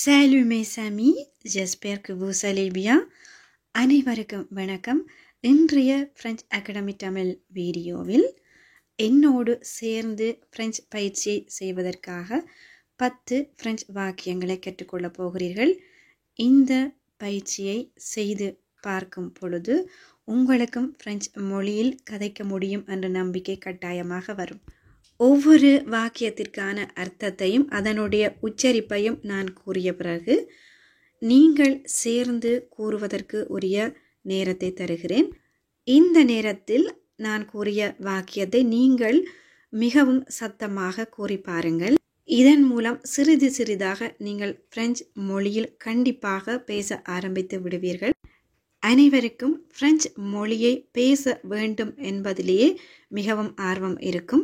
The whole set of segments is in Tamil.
Salut mes amis, j'espère que vous allez bien. அனைவருக்கும் வணக்கம். இன்றைய பிரெஞ்சு அகாடமி தமிழ் வீடியோவில் என்னோடு சேர்ந்து பிரெஞ்சு பயிற்சி செய்வதற்காக 10 பிரெஞ்சு வாக்கியங்களை கற்றுக்கொள்ளப் போகிறீர்கள். இந்த பயிற்சியை செய்து பார்க்கும் பொழுது உங்களுக்கும் பிரெஞ்சு மொழியில் கதைக்க முடியும் என்ற நம்பிக்கை கட்டாயமாக வரும். ஒவ்வொரு வாக்கியத்திற்கான அர்த்தத்தையும் அதனுடைய உச்சரிப்பையும் நான் கூறிய பிறகு நீங்கள் சேர்ந்து கூறுவதற்கு உரிய நேரத்தை தருகிறேன். இந்த நேரத்தில் நான் கூறிய வாக்கியத்தை நீங்கள் மிகவும் சத்தமாக கூறி பாருங்கள். இதன் மூலம் சிறிது சிறிதாக நீங்கள் பிரெஞ்சு மொழியில் கண்டிப்பாக பேச ஆரம்பித்து விடுவீர்கள். அனைவருக்கும் பிரெஞ்சு மொழியை பேச வேண்டும் என்பதிலேயே மிகவும் ஆர்வம் இருக்கும்.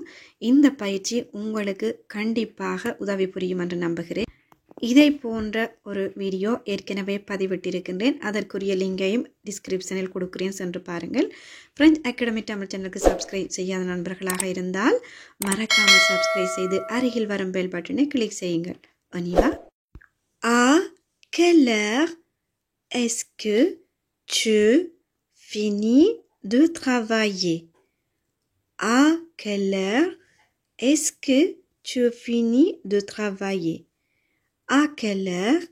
இந்த பயிற்சி உங்களுக்கு கண்டிப்பாக உதவி புரியும் என்று நம்புகிறேன். இதை போன்ற ஒரு வீடியோ ஏற்கனவே பதிவிட்டிருக்கின்றேன். அதற்குரிய லிங்கையும் டிஸ்கிரிப்ஷனில் கொடுக்கிறேன், சென்று பாருங்கள். பிரெஞ்சு அகாடமி தமிழ் சேனலுக்கு சப்ஸ்கிரைப் செய்யாத நண்பர்களாக இருந்தால் மறக்காமல் சப்ஸ்கிரைப் செய்து அருகில் வரும் பெல் பட்டனை கிளிக் செய்யுங்கள். Anyway. À quelle heure est-ce que tu finis de travailler? À quelle heure est-ce que tu finis de travailler? À quelle heure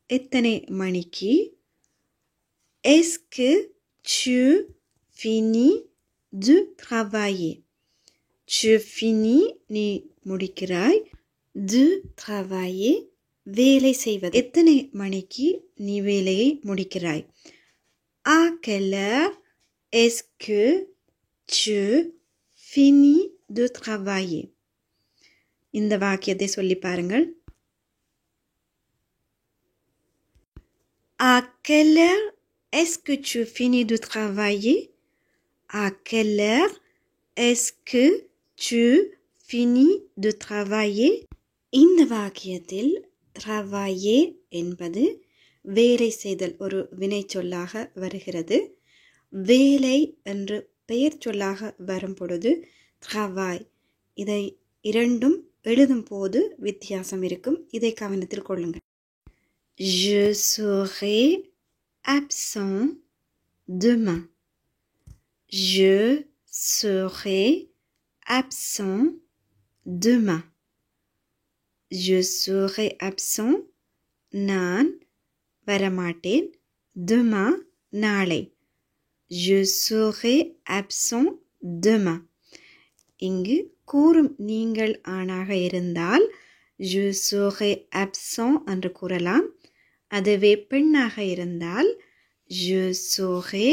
எத்தனை மணிக்கு? Est-ce que tu finis de travailler? Tu finis நீ முடிக்கிறாய். De travailler வேலை செய்வது. எத்தனை மணிக்கு நீ வேலையை முடிக்கிறாய்? À quelle heure est-ce que tu finis de travailler? இந்த வாக்கியத்தை சொல்லி பாருங்கள். À quelle heure est-ce que tu finis de travailler? À quelle heure est-ce que tu finis de travailler? இந்த வாக்கியத்தில் travailler என்பது வேலை செய்தல் ஒரு வினை சொல்லாக வருகிறது. வேலை என்று பெயர் சொல்லாக வரும் பொழுது travail. இதை இரண்டும் எழுதும் போது வித்தியாசம் இருக்கும். இதை கவனத்தில் கொள்ளுங்கள். Je serai absent demain. Je serai absent demain. Je serai absent. நான் வரமாட்டேன். demain நாளை. Je serai absent demain. இங்கு கூறும் நீங்கள் ஆணாக இருந்தால் je serai absent என்று கூறலாம். அதுவே பெண்ணாக இருந்தால் je serai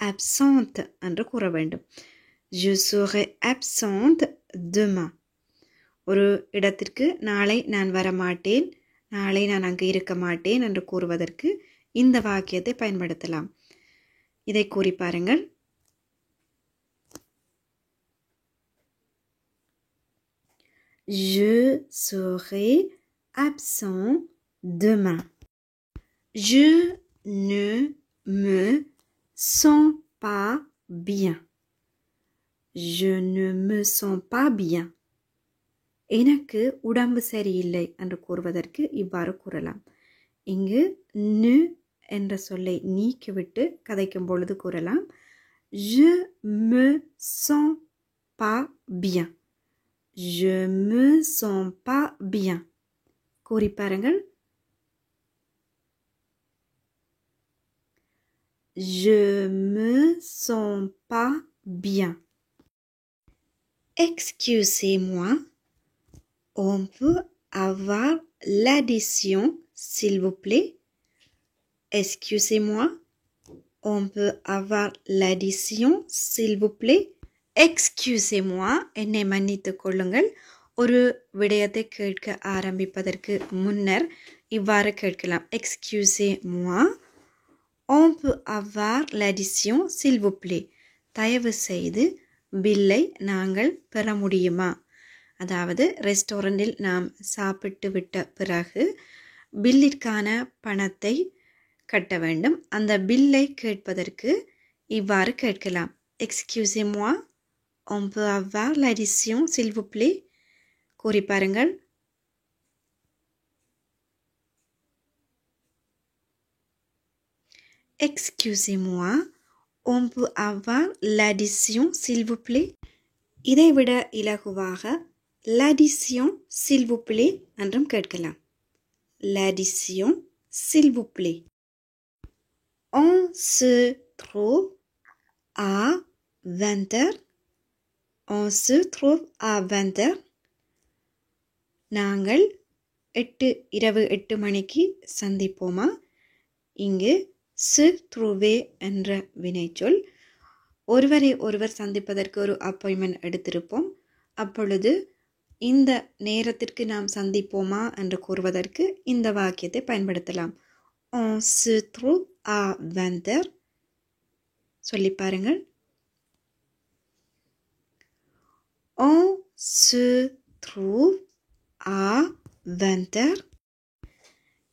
absente என்று கூற வேண்டும். Je serai absente demain. ஒரு இடத்திற்கு நாளை நான் வரமாட்டேன், நாளை நான் அங்கு இருக்க மாட்டேன் என்று கூறுவதற்கு இந்த வாக்கியத்தை பயன்படுத்தலாம். இதை கூறி பாருங்கள். Je serai absent demain. Je ne me sens pas bien. Je ne me sens pas bien. எனக்கு உடம்பு சரியில்லை என்று கூறுவதற்கு இவ்வாறு கூறலாம். இங்கு நு என்ற சொல்லை நீக்கிவிட்டு கதைக்கும் பொழுது கூறலாம். Je me sens pas bien. Je me sens pas bien. கூறி பாருங்கள். Je me sens pas bien. Excusez-moi. On peut avoir l'addition, s'il vous plaît? Excusez-moi. On peut avoir l'addition, s'il vous plaît? Excusez-moi. என்னை மன்னித்துக் கொள்ளுங்கள். ஒரு விடயத்தை கேட்க ஆரம்பிப்பதற்கு முன்னர் இவ்வாறு கேட்கலாம். Excusez-moi. On peut avoir l'addition, s'il vous plaît? தயவு செய்து பில்லை நாங்கள் பெற முடியுமா? அதாவது ரெஸ்டாரண்டில் நாம் சாப்பிட்டு விட்ட பிறகு பில்லிற்கான பணத்தை கட்ட வேண்டும். அந்த பில்லை கேட்பதற்கு இவ்வாறு கேட்கலாம். Excusez-moi, on peut avoir l'addition, s'il vous plaît? கூறி பாருங்கள். Excusez-moi, on peut avoir l'addition s'il vous plaît? இதைவிட இலகுவாக l'addition s'il vous plaît என்றும் கேட்கலாம். L'addition s'il vous plaît. On se trouve à 20h. On se trouve à 20h. நாங்கள் இரவு 8 மணிக்கு சந்திப்போமா? இங்கு se trouver என்ற வினைச்சொல். ஒருவரை ஒருவர் சந்திப்பதற்கு ஒரு அப்பாயின்மெண்ட் எடுத்திருப்போம். அப்பொழுது இந்த நேரத்திற்கு நாம் சந்திப்போமா என்று கூறுவதற்கு இந்த வாக்கியத்தை பயன்படுத்தலாம். On se trouve à 20h. சொல்லி பாருங்கள். On se trouve à 20h.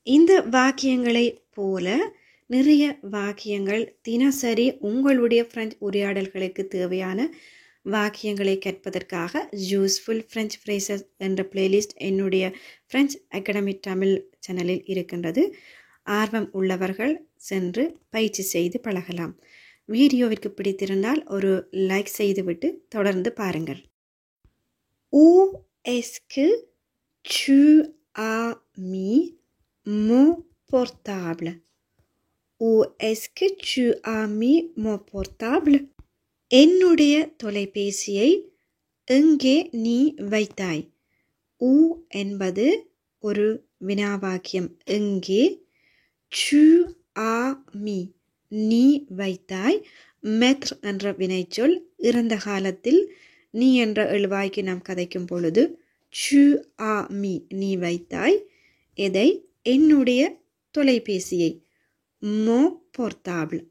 இந்த வாக்கியங்களை போல நிறைய வாக்கியங்கள் தினசரி உங்களுடைய பிரெஞ்சு உரையாடல்களுக்கு தேவையான வாக்கியங்களை கற்பதற்காக யூஸ்ஃபுல் ஃப்ரெஞ்ச் ஃப்ரேசஸ் என்ற பிளேலிஸ்ட் என்னுடைய ஃப்ரெஞ்ச் அகாடமி தமிழ் சேனலில் இருக்கின்றது. ஆர்வம் உள்ளவர்கள் சென்று பயிற்சி செய்து பழகலாம். வீடியோவிற்கு பிடித்திருந்தால் ஒரு லைக் செய்துவிட்டு தொடர்ந்து பாருங்கள். Où est-ce que tu as mis mon portable? Où est-ce que tu as mis mon portable? என்னுடைய தொலைபேசியை எங்கே நீ வைத்தாய்? Où என்பது ஒரு வினாவாக்கியம். எங்கே. Tu as mis நீ வைத்தாய். mettre என்ற வினைச்சொல். இறந்த காலத்தில் நீ என்ற எழுவாய்க்கு நாம் கதைக்கும் பொழுது tu as mis நீ வைத்தாய். எதை? என்னுடைய தொலைபேசியை. mon portable.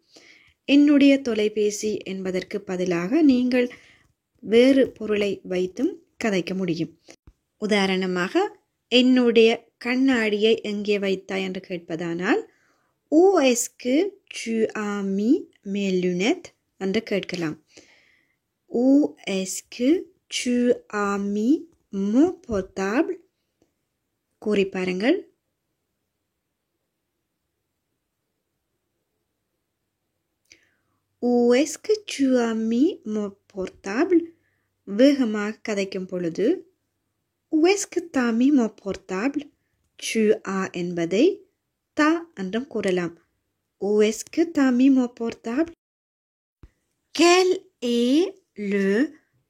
என்னுடைய தொலைபேசி என்பதற்கு பதிலாக நீங்கள் வேறு பொருளை வைத்தும் கதைக்க முடியும். உதாரணமாக என்னுடைய கண்ணாடியை எங்கே வைத்தாய் என்று கேட்பதானால் Où est-ce que tu as mis mes lunettes என்று கேட்கலாம். Où est-ce que tu as mis mon portable? கூறி பாருங்கள். Où est-ce que tu as mis mon portable? வேகமாக கதைக்கும் பொழுது Où est-ce que tu as mis mon portable? Tu as என்பதை ta என்றும் கூறலாம். Où est-ce que tu as mis mon portable? Quel est le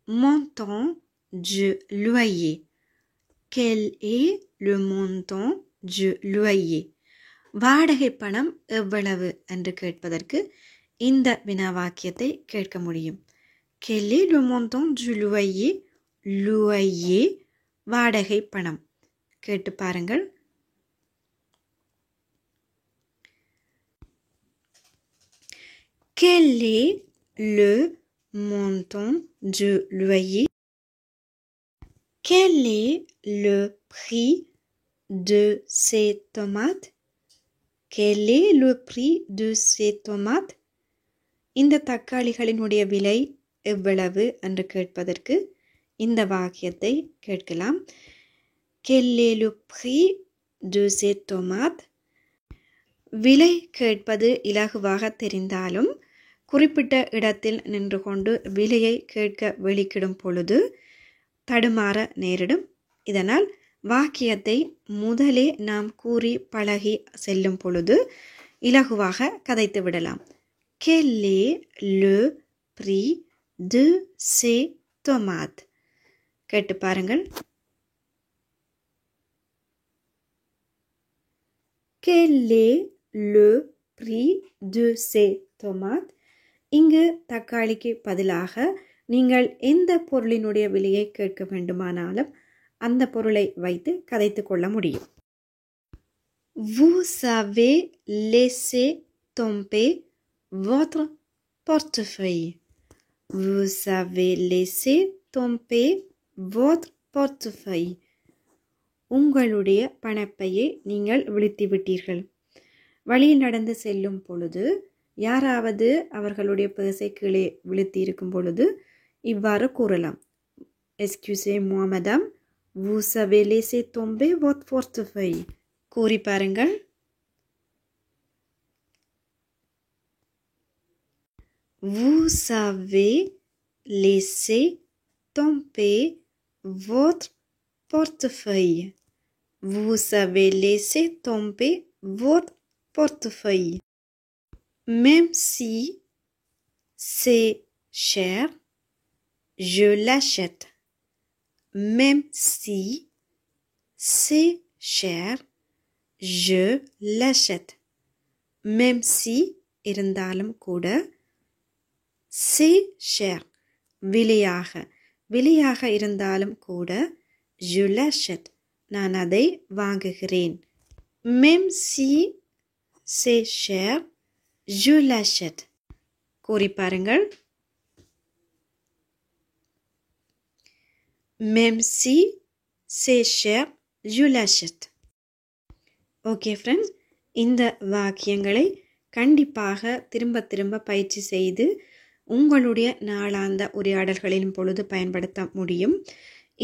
montant du loyer? Quel est le montant du loyer? வாடகை பணம் எவ்வளவு என்று கேட்பதற்கு இந்த வினாவாக்கியத்தை கேட்க முடியும். Quel est le montant du loyer? Loyer வாடகை பணம். கேட்டு பாருங்கள். Quel est le montant du loyer? Quel est le prix de ces tomates? Quel est le prix de ces tomates? இந்த தக்காளிகளினுடைய விலை எவ்வளவு என்று கேட்பதற்கு இந்த வாக்கியத்தை கேட்கலாம். Quel est le prix de ces tomates? விலை கேட்பது இலகுவாக தெரிந்தாலும் குறிப்பிட்ட இடத்தில் நின்று கொண்டு விலையை கேட்க வெளிக்கிடும் பொழுது தடுமாற நேரிடும். இதனால் வாக்கியத்தை முதலே நாம் கூறி பழகி செல்லும் பொழுது இலகுவாக கதைத்து விடலாம். Quel est le prix de ces tomates? கேட்டு பாருங்கள். Quel est le prix de ces tomates? இங்கு தக்காளிக்கு பதிலாக நீங்கள் எந்த பொருளினுடைய விலையை கேட்க வேண்டுமானாலும் அந்த பொருளை வைத்து கதைத்து கொள்ள முடியும். Vous avez laissé tomber votre portefeuille. Vous avez laissé tomber votre portefeuille. உங்களுடைய பணப்பையை நீங்கள் விழித்து விட்டீர்கள். வழியில் நடந்து செல்லும் பொழுது யாராவது அவர்களுடைய பர்ஸை கீழே விழுத்தி இருக்கும் பொழுது இவ்வாறு கூறலாம். Excusez-moi madame, vous avez laissé tomber votre portefeuille. கூறி பாருங்கள். Vous avez laissé tomber votre portefeuille. Vous avez laissé tomber votre portefeuille. Même si c'est cher, je l'achète. Même si c'est cher, je l'achète. Même si இருந்தாலும் கூட c'est cher விலையாக இருந்தாலும் கூட je l'achète நான் அதை வாங்குகிறேன். Même si c'est cher, je l'achète. கூறி பாருங்கள். Même si c'est cher, je l'achète. Okay friends, இந்த வாக்கியங்களை கண்டிப்பாக திரும்ப திரும்ப பயிற்சி செய்து உங்களுடைய நாளாந்த உரையாடல்களின் பொழுது பயன்படுத்த முடியும்.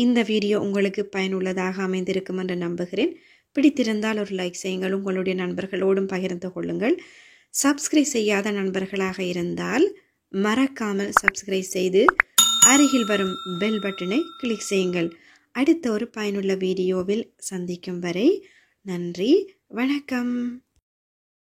இந்த வீடியோ உங்களுக்கு பயனுள்ளதாக அமைந்திருக்கும் என்று நம்புகிறேன். பிடித்திருந்தால் ஒரு லைக் செய்யுங்கள், உங்களுடைய நண்பர்களோடும் பகிர்ந்து கொள்ளுங்கள். சப்ஸ்கிரைப் செய்யாத நண்பர்களாக இருந்தால் மறக்காமல் சப்ஸ்கிரைப் செய்து அருகில் வரும் பெல் பட்டனை கிளிக் செய்யுங்கள். அடுத்த ஒரு பயனுள்ள வீடியோவில் சந்திக்கும் வரை நன்றி, வணக்கம்.